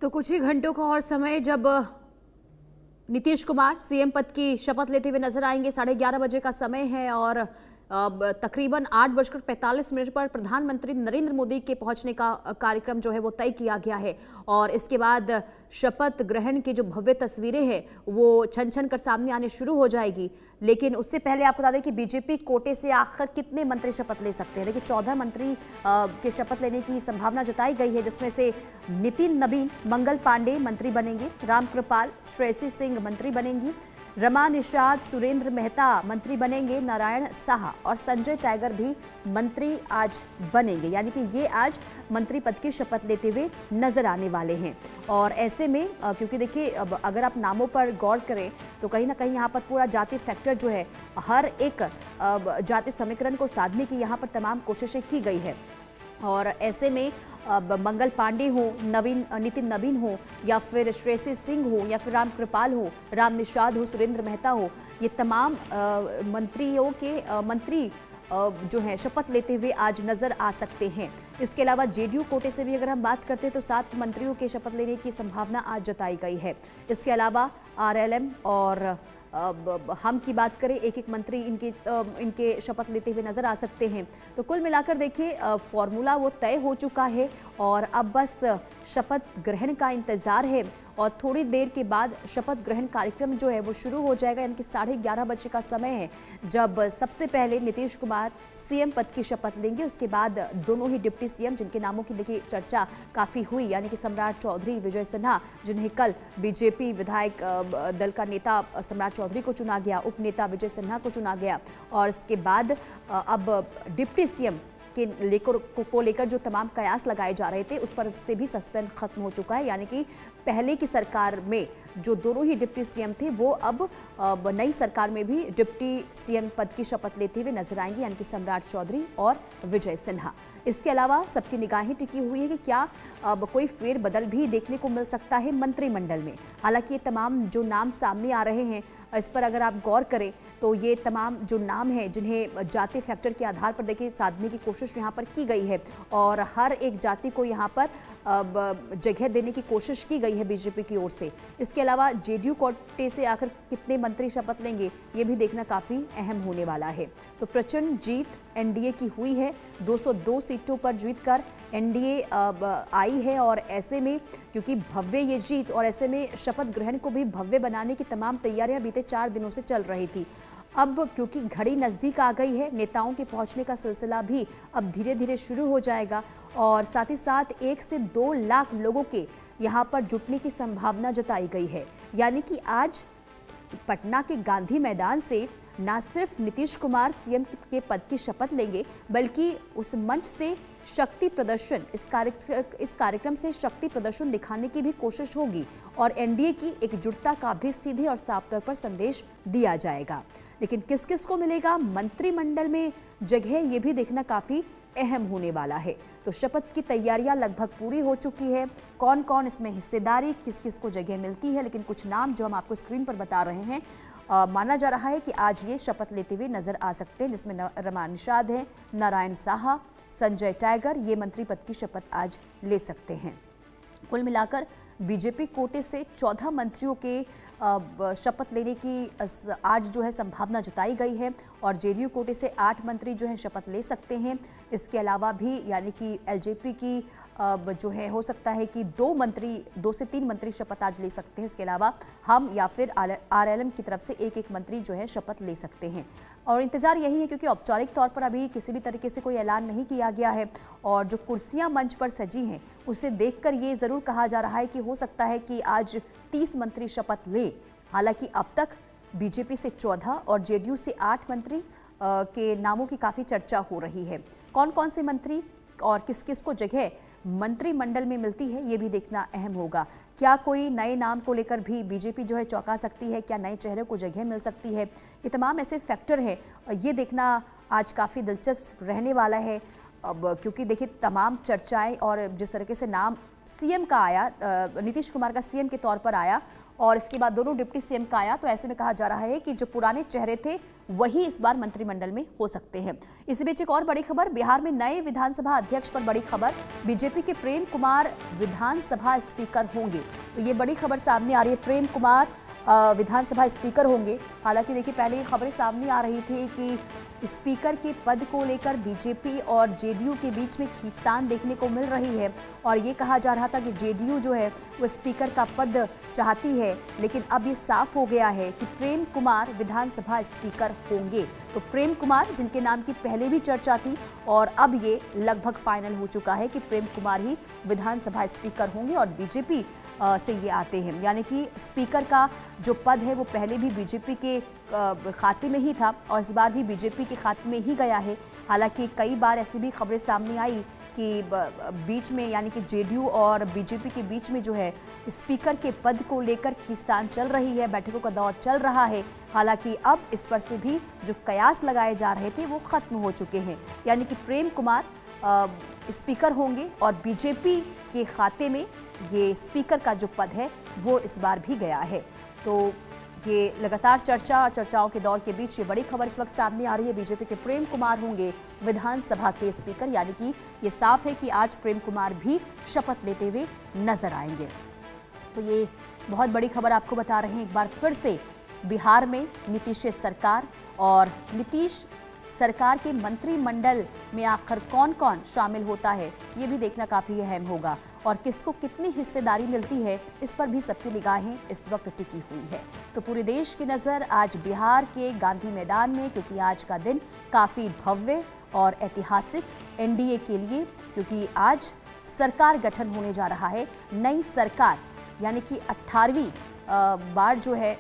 तो कुछ ही घंटों का और समय जब नीतीश कुमार सीएम पद की शपथ लेते हुए नजर आएंगे। 11:30 बजे का समय है और तकरीबन 8:45 पर प्रधानमंत्री नरेंद्र मोदी के पहुंचने का कार्यक्रम जो है वो तय किया गया है। और इसके बाद शपथ ग्रहण की जो भव्य तस्वीरें हैं वो छन छन कर सामने आने शुरू हो जाएगी। लेकिन उससे पहले आपको बता दें कि बीजेपी कोटे से आखिर कितने मंत्री शपथ ले सकते हैं। देखिए 14 मंत्री के शपथ लेने की संभावना जताई गई है, जिसमें से नितिन नवीन, मंगल पांडे मंत्री बनेंगे, रामकृपाल, श्रेयसी सिंह मंत्री बनेंगी, रमा निषाद, सुरेंद्र मेहता मंत्री बनेंगे, नारायण साहा और संजय टाइगर भी मंत्री आज बनेंगे। यानी कि ये आज मंत्री पद की शपथ लेते हुए नजर आने वाले हैं। और ऐसे में क्योंकि देखिए अब अगर आप नामों पर गौर करें तो कहीं ना कहीं यहाँ पर पूरा जाति फैक्टर जो है, हर एक जाति समीकरण को साधने की यहाँ पर तमाम कोशिशें की गई है। और ऐसे में मंगल पांडे हो, नितिन नवीन हो या फिर श्रेयसी सिंह हो या फिर रामकृपाल हो, राम निषाद हो, सुरेंद्र मेहता हो, ये तमाम मंत्री जो है शपथ लेते हुए आज नजर आ सकते हैं। इसके अलावा जेडीयू कोटे से भी अगर हम बात करते हैं तो 7 मंत्रियों के शपथ लेने की संभावना आज जताई गई है। इसके अलावा आरएलएम और हम की बात करें, एक एक मंत्री इनके शपथ लेते हुए नजर आ सकते हैं। तो कुल मिलाकर देखिए फॉर्मूला वो तय हो चुका है और अब बस शपथ ग्रहण का इंतजार है। और थोड़ी देर के बाद शपथ ग्रहण कार्यक्रम जो है वो शुरू हो जाएगा। यानी कि 11:30 बजे का समय है जब सबसे पहले नीतीश कुमार सीएम पद की शपथ लेंगे। उसके बाद दोनों ही डिप्टी सीएम, जिनके नामों की देखिए चर्चा काफी हुई, यानी कि सम्राट चौधरी, विजय सिन्हा, जिन्हें कल बीजेपी विधायक दल का नेता सम्राट चौधरी को चुना गया, उप नेता विजय सिन्हा को चुना गया। और इसके बाद अब डिप्टी सीएम को लेकर जो तमाम कयास लगाए जा रहे थे उस पर से भी सस्पेंस खत्म हो चुका है। यानी कि पहले की सरकार में जो दोनों ही डिप्टी सीएम थे वो अब नई सरकार में भी डिप्टी सीएम पद की शपथ लेते हुए नजर आएंगे, यानी कि सम्राट चौधरी और विजय सिन्हा। इसके अलावा सबकी निगाहें टिकी हुई है कि क्या अब कोई फेरबदल भी देखने को मिल सकता है मंत्रिमंडल में। हालांकि ये तमाम जो नाम सामने आ रहे हैं इस पर अगर आप गौर करें तो ये तमाम जो नाम हैं जिन्हें जाति फैक्टर के आधार पर देखिए साधने की कोशिश यहाँ पर की गई है और हर एक जाति को यहाँ पर जगह देने की कोशिश की गई है बीजेपी की ओर से। इसके अलावा जेडीयू कोटे से आखिर कितने मंत्री शपथ लेंगे ये भी देखना काफ़ी अहम होने वाला है। तो प्रचंड जीत एनडीए की हुई है, 202 सीटों पर जीतकर एनडीए आई है। और ऐसे में क्योंकि भव्य ये जीत और ऐसे में शपथ ग्रहण को भी भव्य बनाने की तमाम तैयारियां बीते 4 दिनों से चल रही थी। अब क्योंकि घड़ी नज़दीक आ गई है, नेताओं के पहुंचने का सिलसिला भी अब धीरे धीरे शुरू हो जाएगा और साथ ही साथ 1 से 2 लाख लोगों के यहाँ पर जुटने की संभावना जताई गई है। यानी कि आज पटना के गांधी मैदान से न सिर्फ नीतीश कुमार सीएम के पद की शपथ लेंगे बल्कि उस मंच से शक्ति प्रदर्शन, इस कार्यक्रम से शक्ति प्रदर्शन दिखाने की भी कोशिश होगी और एनडीए की एकजुटता का भी सीधे और साफ तौर पर संदेश दिया जाएगा। लेकिन किस किस को मिलेगा मंत्रिमंडल में जगह, ये भी देखना काफी अहम होने वाला है। तो शपथ की तैयारियां लगभग पूरी हो चुकी है, कौन कौन इसमें हिस्सेदारी, किस किस को जगह मिलती है। लेकिन कुछ नाम जो हम आपको स्क्रीन पर बता रहे हैं, माना जा रहा है कि आज ये शपथ लेते हुए नजर आ सकते हैं, जिसमें रमा निषाद है, नारायण साहा, संजय टाइगर, ये मंत्री पद की शपथ आज ले सकते हैं। कुल मिलाकर बीजेपी कोटे से 14 मंत्रियों के शपथ लेने की आज जो है संभावना जताई गई है और जेडीयू कोटे से 8 मंत्री जो है शपथ ले सकते हैं। इसके अलावा भी यानी कि एलजेपी की जो है हो सकता है कि 2 से 3 मंत्री शपथ आज ले सकते हैं। इसके अलावा हम या फिर आरएलएम की तरफ से एक एक मंत्री जो है शपथ ले सकते हैं। और इंतजार यही है क्योंकि औपचारिक तौर पर अभी किसी भी तरीके से कोई ऐलान नहीं किया गया है और जो कुर्सियां मंच पर सजी हैं उसे देखकर ये जरूर कहा जा रहा है कि हो सकता है कि आज 30 मंत्री शपथ ले। हालांकि अब तक बीजेपी से 14 और जेडीयू से 8 मंत्री के नामों की काफ़ी चर्चा हो रही है। कौन कौन से मंत्री और किस किस को जगह मंत्रिमंडल में मिलती है ये भी देखना अहम होगा। क्या कोई नए नाम को लेकर भी बीजेपी जो है चौंका सकती है, क्या नए चेहरे को जगह मिल सकती है, ये तमाम ऐसे फैक्टर है, ये देखना आज काफ़ी दिलचस्प रहने वाला है। अब क्योंकि देखिए तमाम चर्चाएं और जिस तरीके से नाम सीएम का आया, नीतीश कुमार का सीएम के तौर पर आया और इसके बाद दोनों डिप्टी सीएम का आया, तो ऐसे में कहा जा रहा है कि जो पुराने चेहरे थे वही इस बार मंत्रिमंडल में हो सकते हैं। इसी बीच एक और बड़ी खबर, बिहार में नए विधानसभा अध्यक्ष पर बड़ी खबर, बीजेपी के प्रेम कुमार विधानसभा स्पीकर होंगे। तो ये बड़ी खबर सामने आ रही है, प्रेम कुमार विधानसभा स्पीकर होंगे। हालांकि देखिए पहले ये खबरें सामने आ रही थी कि स्पीकर के पद को लेकर बीजेपी और जेडीयू के बीच में खींचतान देखने को मिल रही है और ये कहा जा रहा था कि जेडीयू जो है वो स्पीकर का पद चाहती है, लेकिन अब ये साफ हो गया है कि प्रेम कुमार विधानसभा स्पीकर होंगे। तो प्रेम कुमार जिनके नाम की पहले भी चर्चा थी और अब ये लगभग फाइनल हो चुका है कि प्रेम कुमार ही विधानसभा स्पीकर होंगे और बीजेपी से ये आते हैं, यानी कि स्पीकर का जो पद है वो पहले भी बीजेपी के खाते में ही था और इस बार भी बीजेपी के खाते में ही गया है। हालांकि कई बार ऐसी भी खबरें सामने आई कि बीच में यानी कि जेडीयू और बीजेपी के बीच में जो है स्पीकर के पद को लेकर खींचतान चल रही है, बैठकों का दौर चल रहा है। हालांकि अब इस पर से भी जो कयास लगाए जा रहे थे वो खत्म हो चुके हैं, यानी कि प्रेम कुमार स्पीकर होंगे और बीजेपी के खाते में ये स्पीकर का जो पद है वो इस बार भी गया है। तो ये लगातार चर्चाओं के दौर के बीच ये बड़ी खबर इस वक्त सामने आ रही है, बीजेपी के प्रेम कुमार होंगे विधानसभा के स्पीकर, यानी कि ये साफ है कि आज प्रेम कुमार भी शपथ लेते हुए नजर आएंगे। तो ये बहुत बड़ी खबर आपको बता रहे हैं एक बार फिर से, बिहार में नीतीश सरकार और नीतीश सरकार के मंत्रिमंडल में आखिर कौन कौन शामिल होता है ये भी देखना काफी अहम होगा और किसको कितनी हिस्सेदारी मिलती है इस पर भी सबकी निगाहें इस वक्त टिकी हुई है। तो पूरे देश की नजर आज बिहार के गांधी मैदान में, क्योंकि आज का दिन काफी भव्य और ऐतिहासिक एनडीए के लिए, क्योंकि आज सरकार गठन होने जा रहा है। नई सरकार यानी कि 18वीं बार जो है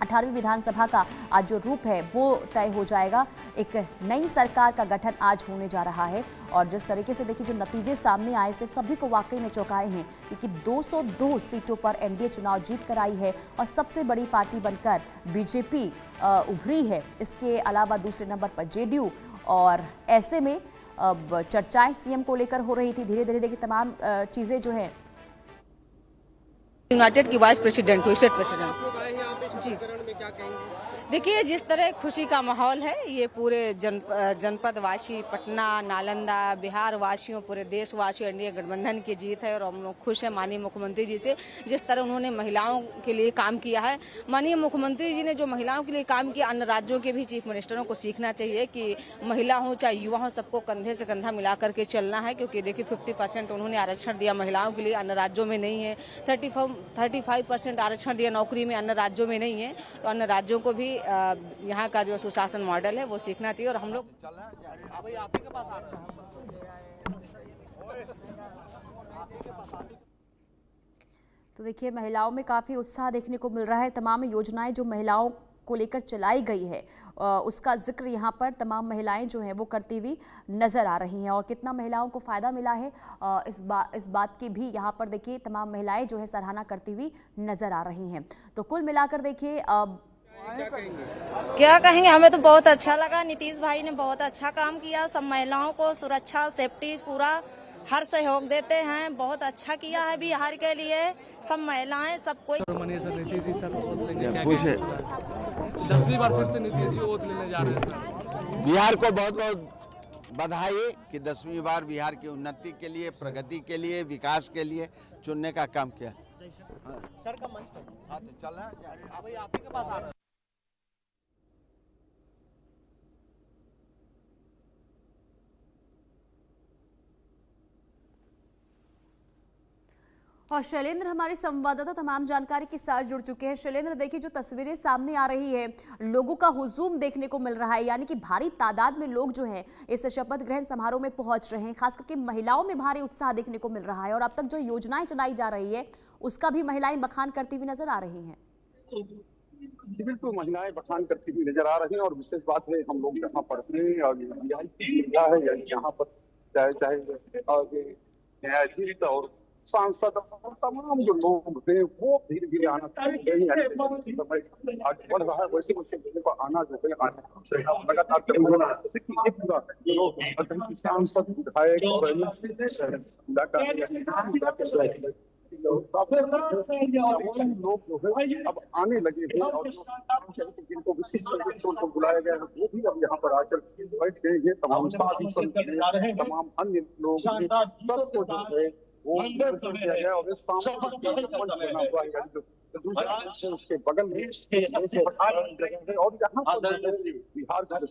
18वीं विधानसभा का आज जो रूप है वो तय हो जाएगा। एक नई सरकार का गठन आज होने जा रहा है और जिस तरीके से देखिए जो नतीजे सामने आए इसमें सभी को वाकई में चौंकाए हैं, क्योंकि 202 सीटों पर एनडीए चुनाव जीत कर आई है और सबसे बड़ी पार्टी बनकर बीजेपी उभरी है। इसके अलावा दूसरे नंबर पर जेडीयू और ऐसे में अब चर्चाएं सीएम को लेकर हो रही थी। धीरे धीरे देखिए तमाम चीजें जो है यूनाइटेड की वाइस प्रेसिडेंट हुई, स्टेट प्रेसिडेंट जी। देखिए जिस तरह खुशी का माहौल है, ये पूरे जनपद वासी, पटना, नालंदा, बिहार वासियों, पूरे देशवासियों एनडीए गठबंधन की जीत है और हम लोग खुश हैं माननीय मुख्यमंत्री जी से, जिस तरह उन्होंने महिलाओं के लिए काम किया है। माननीय मुख्यमंत्री जी ने जो महिलाओं के लिए काम किया, अन्य राज्यों के भी चीफ मिनिस्टरों को सीखना चाहिए कि महिला हो चाहे युवा हो, सबको कंधे से कंधा मिला करके चलना है, क्योंकि देखिए 50% उन्होंने आरक्षण दिया महिलाओं के लिए, अन्य राज्यों में नहीं है। 35% आरक्षण दिया नौकरी में, अन्य राज्यों में नहीं है। तो अन्य राज्यों को भी यहाँ का जो सुशासन मॉडल है वो सीखना चाहिए और हम लोग तो देखिए महिलाओं में काफी उत्साह देखने को मिल रहा है। तमाम योजनाएं जो महिलाओं को लेकर चलाई गई है उसका जिक्र यहाँ पर तमाम महिलाएं जो हैं वो करती हुई नजर आ रही हैं और कितना महिलाओं को फायदा मिला है इस बात की भी यहाँ पर देखिए तमाम महिलाएं जो है सराहना करती हुई नजर आ रही हैं। तो कुल मिलाकर देखिए क्या कहेंगे, हमें तो बहुत अच्छा लगा। नीतीश भाई ने बहुत अच्छा काम किया, सब महिलाओं को सुरक्षा सेफ्टी पूरा हर सहयोग देते हैं, बहुत अच्छा किया है बिहार के लिए। सब महिलाएं सब कोई नीतीश जी सर ओथ लेंगे, 10वीं बार फिर से नीतीश जी ओथ लेने जा रहे हैं सर। बिहार को बहुत बहुत बधाई कि 10वीं बार बिहार की उन्नति के लिए, प्रगति के लिए, विकास के लिए चुनने का काम किया। सर का मंच चल रहा है भाई आप ही के पास आ रहा है। और शैलेंद्र हमारे संवाददाता तमाम जानकारी के साथ जुड़ चुके हैं। शैलेंद्र देखिए जो तस्वीरें सामने आ रही है, लोगों का हुजूम देखने को मिल रहा है, यानी कि भारी तादाद में लोग जो हैं इस शपथ ग्रहण समारोह में पहुंच रहे हैं। खास करके महिलाओं में भारी उत्साह देखने को मिल रहा है और अब तक जो योजनाएं चलाई जा रही है उसका भी महिलाएं बखान करती हुई नजर आ रही हैं। बिल्कुल महिलाएं बखान करती हुई नजर आ रही हैं और विशेष बात है हम लोग यहाँ पर हैं और यहाँ पर चाहे न्यायाधीश और सांसद और तमाम जो लोग हैं वो धीरे धीरे आना आज बढ़ रहा है, वैसे वैसे लोगों का आना जो है लगातार सांसद विधायक काफी लोग जो है अब आने लगे हैं और जिनको विशिष्ट तरीके से उनको बुलाया गया है वो भी अब यहाँ पर आकर बैठ गए हैं। तमाम साधु संत हैं, तमाम अन्य लोग सबको जो है वो दर्शन किया गया और इस सामने बना हुआ है जो दूसरा उसके बगल में और यहाँ पर बिहार का जो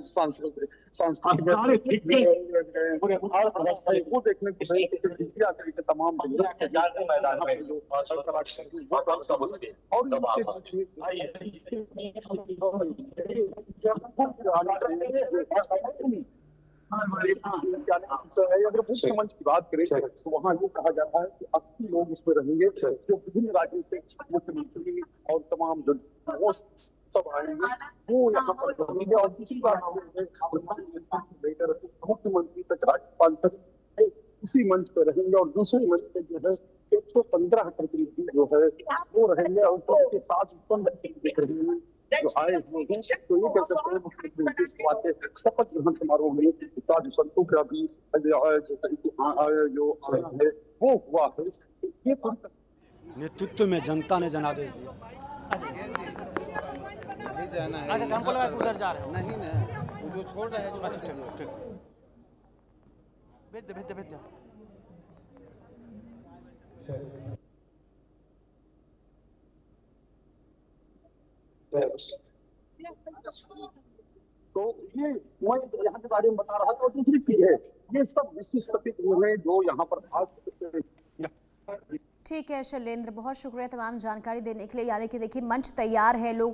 सांस्कृतिक वो देखने को तमाम अगर मुख्य मंच की बात करें तो वहाँ ये कहा जाता है कि 80 लोग उसमें रहेंगे जो विभिन्न राज्यों से मुख्यमंत्री और तमाम जो वो सब आएंगे वो यहाँ पर रहेंगे और दूसरी बात लेकर मुख्यमंत्री तक राज्यपाल तक उसी मंच पर रहेंगे और दूसरे मंच पर जो है 115 प्रतिनिधि जो है वो रहेंगे और सबके साथ दिख रही है जो आए हुए हैं। तो ये कह सकते हैं मुख्यमंत्री शपथ ग्रहण समारोह में साधु संतों का भी जो है वो हुआ है। ये नेतृत्व में जनता ने जनादेश दिया। जाना है हमको लगा उधर जा रहे हो नहीं ना वो जो छोड़ रहे हैं ठीक भेज दे तो ये मैं यहाँ के बारे में बता रहा था। दूसरी चीज है ये सब विशिष्ट हैं जो यहाँ पर ठीक है शैलेंद्र, बहुत शुक्रिया तमाम जानकारी देने के लिए। यानी कि देखिए मंच तैयार है, लोग